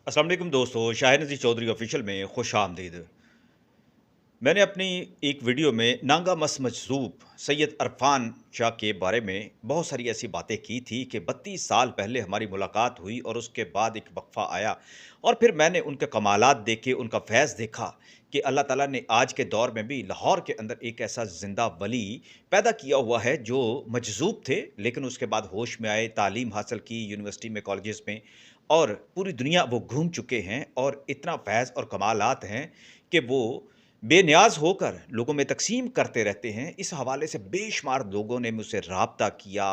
अस्सलाम वालेकुम दोस्तों, शाहिद नज़ीर चौधरी ऑफिशियल में खुश आमदीद। मैंने अपनी एक वीडियो में नांगा मस मजज़ूब सैयद अरफान शाह के बारे में बहुत सारी ऐसी बातें की थी कि 32 साल पहले हमारी मुलाकात हुई और उसके बाद एक वक़्फ़ा आया और फिर मैंने उनके कमालात देखे, उनका फैज़ देखा कि अल्लाह ताला ने आज के दौर में भी लाहौर के अंदर एक ऐसा ज़िंदा वली पैदा किया हुआ है जो मजज़ूब थे, लेकिन उसके बाद होश में आए, तालीम हासिल की यूनिवर्सिटी में, कॉलेजेस में और पूरी दुनिया वो घूम चुके हैं और इतना फैज़ और कमालात हैं कि वो बेनियाज़ होकर लोगों में तक़सीम करते रहते हैं। इस हवाले से बेशुमार लोगों ने मुझसे राब्ता किया,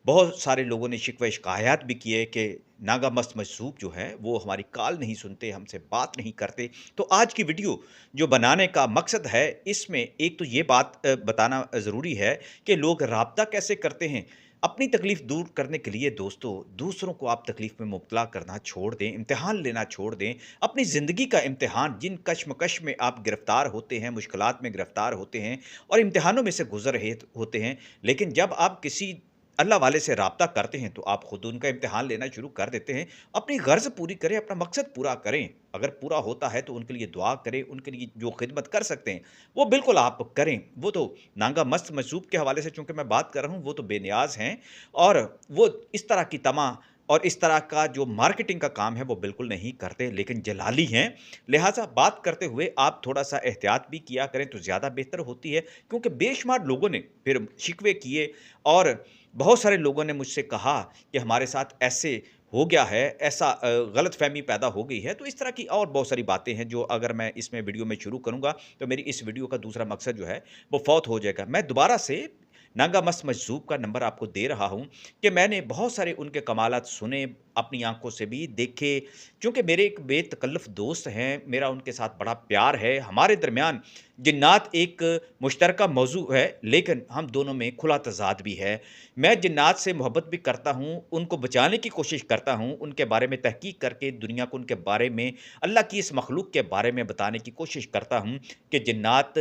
बहुत सारे लोगों ने शिकवा शिकायत भी किए कि नागा मस्त मजसूब जो हैं, वो हमारी कॉल नहीं सुनते, हमसे बात नहीं करते। तो आज की वीडियो जो बनाने का मकसद है, इसमें एक तो ये बात बताना ज़रूरी है कि लोग राब्ता कैसे करते हैं। अपनी तकलीफ़ दूर करने के लिए दोस्तों, दूसरों को आप तकलीफ़ में मुब्तला करना छोड़ दें, इम्तिहान लेना छोड़ दें। अपनी ज़िंदगी का इम्तिहान जिन कशमकश में आप गिरफ़्तार होते हैं, मुश्किलात में गिरफ़्तार होते हैं और इम्तिहानों में से गुज़र रहे होते हैं, लेकिन जब आप किसी अल्लाह वाले से राब्ता करते हैं, तो आप खुद उनका इम्तिहान लेना शुरू कर देते हैं। अपनी ग़र्ज़ पूरी करें, अपना मकसद पूरा करें। अगर पूरा होता है, तो उनके लिए दुआ करें, उनके लिए जो खिदमत कर सकते हैं, वो बिल्कुल आप करें। वो तो नांगा मस्त मजसूब के हवाले से चूँकि मैं बात कर रहा हूँ, वो तो बेनियाज़ हैं और वो इस तरह की तमा और इस तरह का जो मार्केटिंग का काम है, वो बिल्कुल नहीं करते, लेकिन जलाली हैं। लिहाज़ा बात करते हुए आप थोड़ा-सा एहतियात भी किया करें, तो ज़्यादा बेहतर होती है, क्योंकि बेशुमार लोगों ने फिर शिकवे किए और बहुत सारे लोगों ने मुझसे कहा कि हमारे साथ ऐसे हो गया है, ऐसा गलतफ़हमी पैदा हो गई है। तो इस तरह की और बहुत सारी बातें हैं, जो अगर मैं इसमें वीडियो में शुरू करूँगा, तो मेरी इस वीडियो का दूसरा मकसद जो है, वो फ़ौत हो जाएगा। मैं दोबारा से नागा मस्त मजज़ूब का नंबर आपको दे रहा हूँ कि मैंने बहुत सारे उनके कमालात सुने, अपनी आँखों से भी देखे, क्योंकि मेरे एक बेतकल्लफ़ दोस्त हैं, मेरा उनके साथ बड़ा प्यार है। हमारे दरमियान जिन्नात एक मुश्तरका मौज़ू है, लेकिन हम दोनों में खुला तज़ाद भी है। मैं जिन्नात से मोहब्बत भी करता हूँ, उनको बचाने की कोशिश करता हूँ, उनके बारे में तहकीक करके दुनिया को उनके बारे में, अल्लाह की इस मखलूक के बारे में बताने की कोशिश करता हूँ कि जिन्नात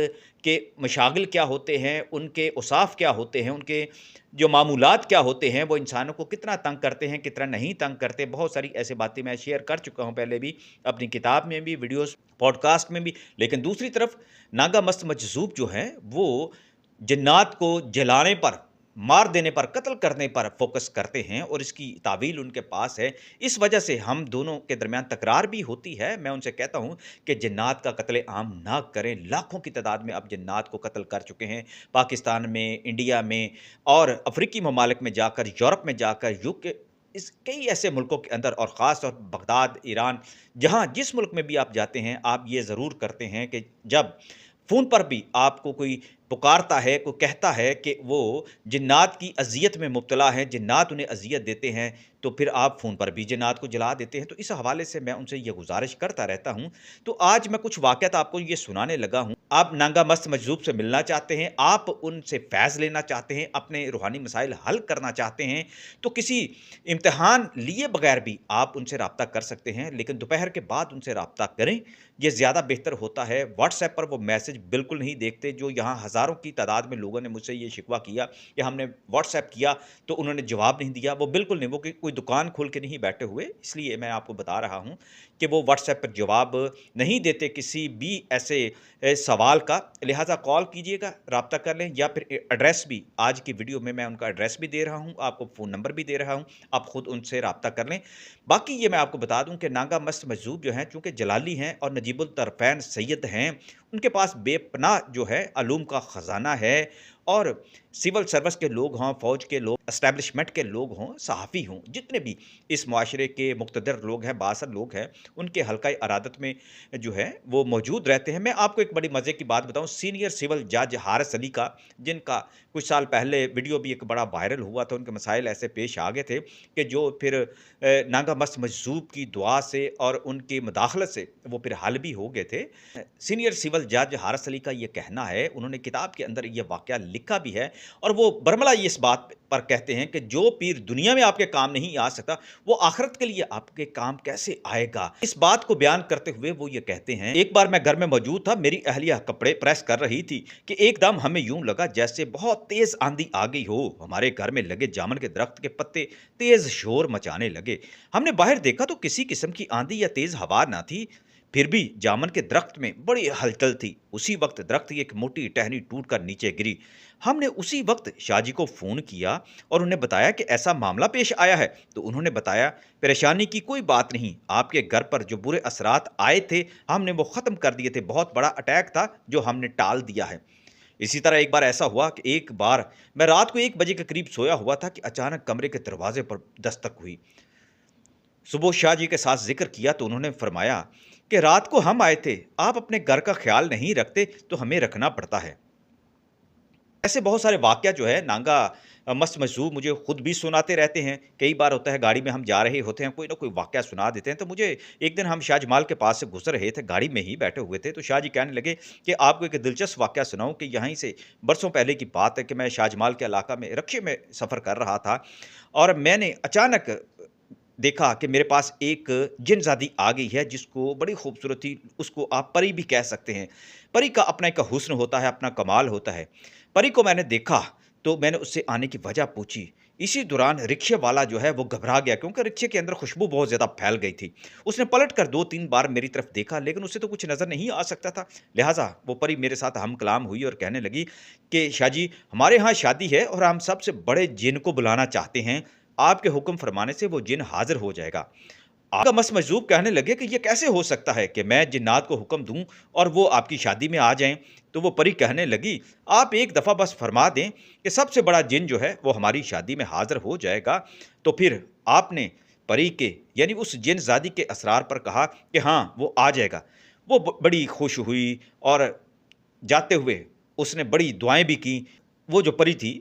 के मशागिल क्या होते हैं, उनके औसाफ क्या होते हैं, उनके जो मामूलात क्या होते हैं, वो इंसानों को कितना तंग करते हैं, कितना नहीं तंग करते। बहुत सारी ऐसी बातें मैं शेयर कर चुका हूँ पहले भी, अपनी किताब में भी, वीडियोज़, पॉडकास्ट में भी। लेकिन दूसरी तरफ नागा मस्त मजज़ूब जो हैं, वो जिन्नात को जलाने पर, मार देने पर, कत्ल करने पर फ़ोकस करते हैं और इसकी तावील उनके पास है। इस वजह से हम दोनों के दरमियान तकरार भी होती है। मैं उनसे कहता हूँ कि जिन्नात का कत्ले आम ना करें। लाखों की तादाद में अब जिन्नात को कत्ल कर चुके हैं। पाकिस्तान में, इंडिया में और अफ़्रीकी ममालिक में जाकर, यूरोप में जाकर, यूके, इस कई ऐसे मुल्कों के अंदर और ख़ास तौर पर बगदाद, ईरान, जहाँ जिस मुल्क में भी आप जाते हैं, आप ये ज़रूर करते हैं कि जब फ़ोन पर भी आपको कोई पुकारता है, कोई कहता है कि वो जिन्नात की अज़ियत में मुब्तला हैं, जिन्नात उन्हें अज़ियत देते हैं, तो फिर आप फ़ोन पर भी जिन्नात को जला देते हैं। तो इस हवाले से मैं उनसे ये गुज़ारिश करता रहता हूँ। तो आज मैं कुछ वाक़यात आपको ये सुनाने लगा हूँ। आप नांगा मस्त मजज़ूब से मिलना चाहते हैं, आप उनसे फ़ैज़ लेना चाहते हैं, अपने रूहानी मसाइल हल करना चाहते हैं, तो किसी इम्तिहान लिए बगैर भी आप उनसे राब्ता कर सकते हैं, लेकिन दोपहर के बाद उनसे राब्ता करें, ये ज़्यादा बेहतर होता है। व्हाट्सएप पर वो मैसेज बिल्कुल नहीं देखते, जो यहाँ हज़ारों की तादाद में लोगों ने मुझसे ये शिकवा किया कि हमने व्हाट्सएप किया, तो उन्होंने जवाब नहीं दिया। वो बिल्कुल नहीं, वो कोई दुकान खोल के नहीं बैठे हुए, इसलिए मैं आपको बता रहा हूँ कि वो व्हाट्सएप पर जवाब नहीं देते किसी भी ऐसे सवाल का। लिहाज़ा कॉल कीजिएगा, राब्ता कर लें, या फिर एड्रेस भी आज की वीडियो में मैं उनका एड्रेस भी दे रहा हूँ, आपको फ़ोन नंबर भी दे रहा हूँ, आप खुद उनसे राब्ता कर लें। बाकी ये मैं आपको बता दूँ कि नागा मस्त मजज़ूब जो हैं, चूँकि जलाली हैं और नजीबुल तरफ़ैन सैयद हैं, उनके पास बेपनाह जो है अलूम का ख़ज़ाना है और सिविल सर्विस के लोग हों, फ़ौज के लोग, एस्टेब्लिशमेंट के लोग हों, सहाफ़ी हों, जितने भी इस मुआशरे के मुक़्तदर लोग हैं, बाअसर लोग हैं, उनके हल्क़ाए अरादत में जो है वो मौजूद रहते हैं। मैं आपको एक बड़ी मज़े की बात बताऊँ, सीनियर सिविल जज हारिस अली का, जिनका कुछ साल पहले वीडियो भी एक बड़ा वायरल हुआ था, उनके मसाइल ऐसे पेश आ गए थे कि जो फिर नागा मस्त मजज़ूब की दुआ से और उनकी मुदाखलत से वो फिर हल भी हो गए थे। सीनियर सिविल जज हारिस अली का ये कहना है, उन्होंने किताब के अंदर ये वाक़या लिखा भी है और वो बरमला ये इस बात पर कहते हैं कि जो पीर दुनिया में आपके काम नहीं आ सकता, वो आखिरत के लिए आपके काम कैसे आएगा? इस बात को बयान करते हुए वो ये कहते हैं, एक बार मैं घर में मौजूद था, मेरी अहलिया कपड़े प्रेस कर रही थी कि एकदम हमें यूं लगा जैसे बहुत तेज़ आंधी आ गई हो। हमारे घर में लगे जामुन के दरख्त के पत्ते तेज़ शोर मचाने लगे। हमने बाहर देखा तो किसी किस्म की आंधी या तेज़ हवा ना थी, फिर भी जामुन के दरख्त में बड़ी हलचल थी। उसी वक्त दरख्त की एक मोटी टहनी टूटकर नीचे गिरी। हमने उसी वक्त शाहजी को फ़ोन किया और उन्हें बताया कि ऐसा मामला पेश आया है। तो उन्होंने बताया, परेशानी की कोई बात नहीं, आपके घर पर जो बुरे असरात आए थे हमने वो ख़त्म कर दिए थे। बहुत बड़ा अटैक था जो हमने टाल दिया है। इसी तरह एक बार ऐसा हुआ कि एक बार मैं रात को 1 बजे के करीब सोया हुआ था कि अचानक कमरे के दरवाजे पर दस्तक हुई। सुबह शाह जी के साथ जिक्र किया तो उन्होंने फरमाया कि रात को हम आए थे, आप अपने घर का ख्याल नहीं रखते तो हमें रखना पड़ता है। ऐसे बहुत सारे वाक़या जो है नांगा मस्त मजदूर मुझे खुद भी सुनाते रहते हैं। कई बार होता है गाड़ी में हम जा रहे होते हैं, कोई ना कोई वाक़या सुना देते हैं। तो मुझे एक दिन हम शाहजमाल के पास से गुज़र रहे थे, गाड़ी में ही बैठे हुए थे, तो शाह जी कहने लगे कि आपको एक दिलचस्प वाक़या सुनाऊँ कि यहीं से बरसों पहले की बात है कि मैं शाहजमाल के इलाका में रिक्शे में सफ़र कर रहा था और मैंने अचानक देखा कि मेरे पास एक जिनज़ादी आ गई है जिसको बड़ी खूबसूरत थी, उसको आप परी भी कह सकते हैं। परी का अपना एक हुस्न होता है, अपना कमाल होता है। परी को मैंने देखा तो मैंने उससे आने की वजह पूछी। इसी दौरान रिक्शे वाला जो है वो घबरा गया क्योंकि रिक्शे के अंदर खुशबू बहुत ज़्यादा फैल गई थी। उसने पलटकर 2-3 बार मेरी तरफ देखा लेकिन उसे तो कुछ नज़र नहीं आ सकता था। लिहाज़ा वो परी मेरे साथ हम कलाम हुई और कहने लगी कि शाह जी, हमारे यहाँ शादी है और हम सबसे बड़े जिन को बुलाना चाहते हैं। आपके हुक्म फरमाने से वो जिन हाज़िर हो जाएगा। आका मस्त मजदूर कहने लगे कि ये कैसे हो सकता है कि मैं जिन्नात को हुक्म दूं और वो आपकी शादी में आ जाएं। तो वो परी कहने लगी, आप एक दफ़ा बस फरमा दें कि सबसे बड़ा जिन जो है वो हमारी शादी में हाज़िर हो जाएगा। तो फिर आपने परी के यानी उस जिनज़ादी के असरार पर कहा कि हाँ वो आ जाएगा। वो बड़ी खुश हुई और जाते हुए उसने बड़ी दुआएं भी की। वो जो परी थी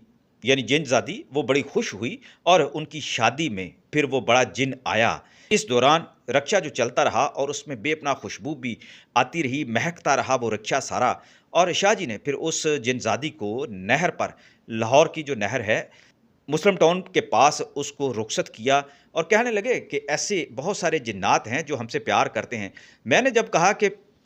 यानी जिनज़ादी वो बड़ी खुश हुई और उनकी शादी में फिर वो बड़ा जिन आया। इस दौरान रिक्शा जो चलता रहा और उसमें बेपनाह खुशबू भी आती रही, महकता रहा वो रिक्शा सारा। और शाह जी ने फिर उस जिनज़ादी को नहर पर, लाहौर की जो नहर है मुस्लिम टाउन के पास, उसको रुखसत किया और कहने लगे कि ऐसे बहुत सारे जिन्नात हैं जो हमसे प्यार करते हैं।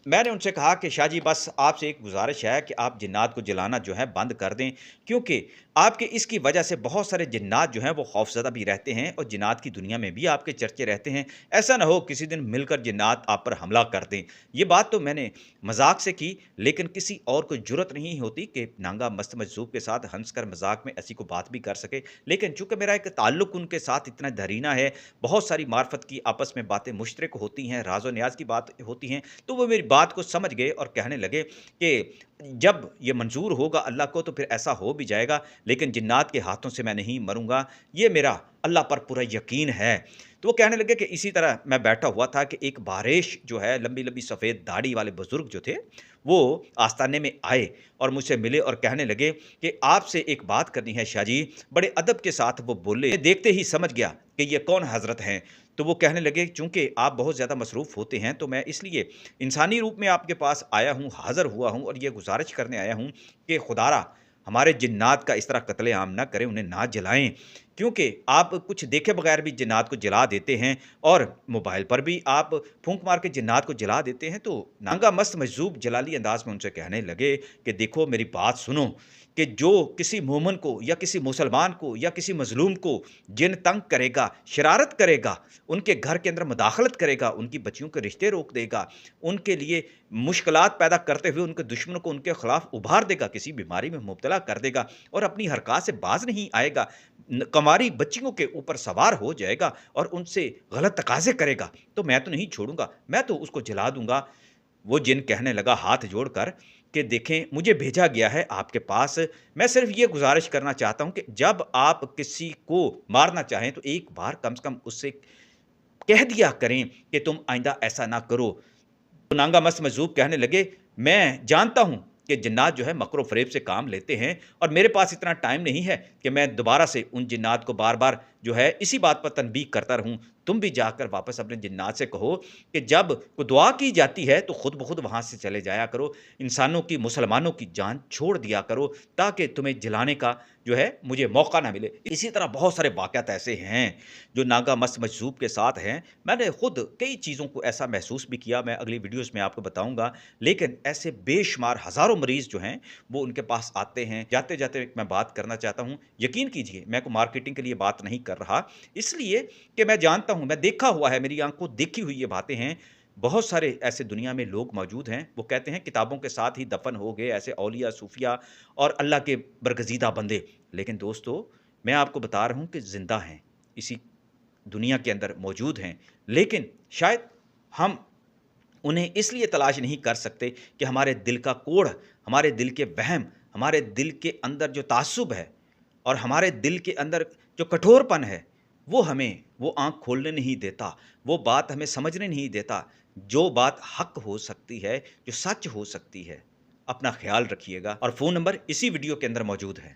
मैंने उनसे कहा कि शाह जी बस आपसे एक गुज़ारिश है कि आप जिन्नात को जलाना जो है बंद कर दें, क्योंकि आपके इसकी वजह से बहुत सारे जिन्नात जो हैं वो खौफज़दा भी रहते हैं और जिन्नात की दुनिया में भी आपके चर्चे रहते हैं। ऐसा ना हो किसी दिन मिलकर जिन्नात आप पर हमला कर दें। ये बात तो मैंने मज़ाक से की, लेकिन किसी और को जुर्रत नहीं होती कि नांगा मस्त मजज़ूब के साथ हँसकर मज़ाक में ऐसी को बात भी कर सके। लेकिन चूँकि मेरा एक ताल्लुक़ उनके साथ इतना दरीना है, बहुत सारी मार्फत की आपस में बातें मुश्तरक होती हैं, राज़ो नियाज़ की बात होती हैं, तो वो मेरी बात को समझ गए और कहने लगे कि जब ये मंज़ूर होगा अल्लाह को तो फिर ऐसा हो भी जाएगा, लेकिन जिन्नात के हाथों से मैं नहीं मरूँगा, ये मेरा अल्लाह पर पूरा यकीन है। तो वो कहने लगे कि इसी तरह मैं बैठा हुआ था कि एक बारिश जो है लंबी-लंबी सफ़ेद दाढ़ी वाले बुज़ुर्ग जो थे, वो आस्ताने में आए और मुझसे मिले और कहने लगे कि आपसे एक बात करनी है शाह जी। बड़े अदब के साथ वो बोले, देखते ही समझ गया कि ये कौन हज़रत हैं। तो वो कहने लगे चूँकि आप बहुत ज़्यादा मसरूफ़ होते हैं तो मैं इसलिए इंसानी रूप में आपके पास आया हूँ, हाज़िर हुआ हूँ और ये गुज़ारिश करने आया हूँ कि खुदारा हमारे जिन्नात का इस तरह कत्ले-आम ना करें, उन्हें ना जलाएँ। क्योंकि आप कुछ देखे बगैर भी जिन्नात को जला देते हैं और मोबाइल पर भी आप फूँक मार के जिन्नात को जला देते हैं। तो नांगा मस्त मजज़ूब जलाली अंदाज़ में उनसे कहने लगे कि देखो मेरी बात सुनो कि जो किसी मोमिन को या किसी मुसलमान को या किसी मज़लूम को जिन तंग करेगा, शरारत करेगा, उनके घर के अंदर मुदाखलत करेगा, उनकी बच्चियों के रिश्ते रोक देगा, उनके लिए मुश्किलात पैदा करते हुए उनके दुश्मनों को उनके खिलाफ उभार देगा, किसी बीमारी में मुब्तला कर देगा और अपनी हरकत से बाज नहीं आएगा, कमारी बच्चियों के ऊपर सवार हो जाएगा और उनसे गलत तकाज़े करेगा, तो मैं तो नहीं छोड़ूंगा, मैं तो उसको जला दूंगा। वो जिन कहने लगा हाथ जोड़कर कि देखें मुझे भेजा गया है आपके पास, मैं सिर्फ ये गुजारिश करना चाहता हूँ कि जब आप किसी को मारना चाहें तो एक बार कम से कम उससे कह दिया करें कि तुम आइंदा ऐसा ना करो। तो नांगा मस्त मजजूब कहने लगे, मैं जानता हूँ कि जिन्नात जो है मकरो फ़रेब से काम लेते हैं और मेरे पास इतना टाइम नहीं है कि मैं दोबारा से उन जिन्नात को बार-बार जो है इसी बात पर तनबीह करता रहूँ। तुम भी जाकर वापस अपने जिन्नात से कहो कि जब कोई दुआ की जाती है तो खुद ब खुद वहाँ से चले जाया करो। इंसानों की, मुसलमानों की जान छोड़ दिया करो ताकि तुम्हें जलाने का जो है मुझे मौका ना मिले। इसी तरह बहुत सारे वाक़यात ऐसे हैं जो नागा मस मजज़ूब के साथ हैं। मैंने खुद कई चीज़ों को ऐसा महसूस भी किया, मैं अगली वीडियोज़ में आपको बताऊँगा। लेकिन ऐसे बेशुमार हज़ारों मरीज़ जो हैं वो उनके पास आते हैं। जाते-जाते मैं बात करना चाहता हूँ, यकीन कीजिए मैं कोई मार्केटिंग के लिए बात नहीं कर रहा, इसलिए कि मैं जानता हूँ, मैं देखा हुआ है, मेरी आँखों देखी हुई ये बातें हैं। बहुत सारे ऐसे दुनिया में लोग मौजूद हैं, वो कहते हैं किताबों के साथ ही दफ़न हो गए ऐसे औलिया, सूफिया और अल्लाह के बरगज़ीदा बंदे। लेकिन दोस्तों, मैं आपको बता रहा हूँ कि ज़िंदा हैं, इसी दुनिया के अंदर मौजूद हैं, लेकिन शायद हम उन्हें इसलिए तलाश नहीं कर सकते कि हमारे दिल का कोढ़, हमारे दिल के वहम, हमारे दिल के अंदर जो ताज्जुब है और हमारे दिल के अंदर जो कठोरपन है, वो हमें वो आँख खोलने नहीं देता, वो बात हमें समझने नहीं देता, जो बात हक़ हो सकती है, जो सच हो सकती है। अपना ख़्याल रखिएगा और फ़ोन नंबर इसी वीडियो के अंदर मौजूद है।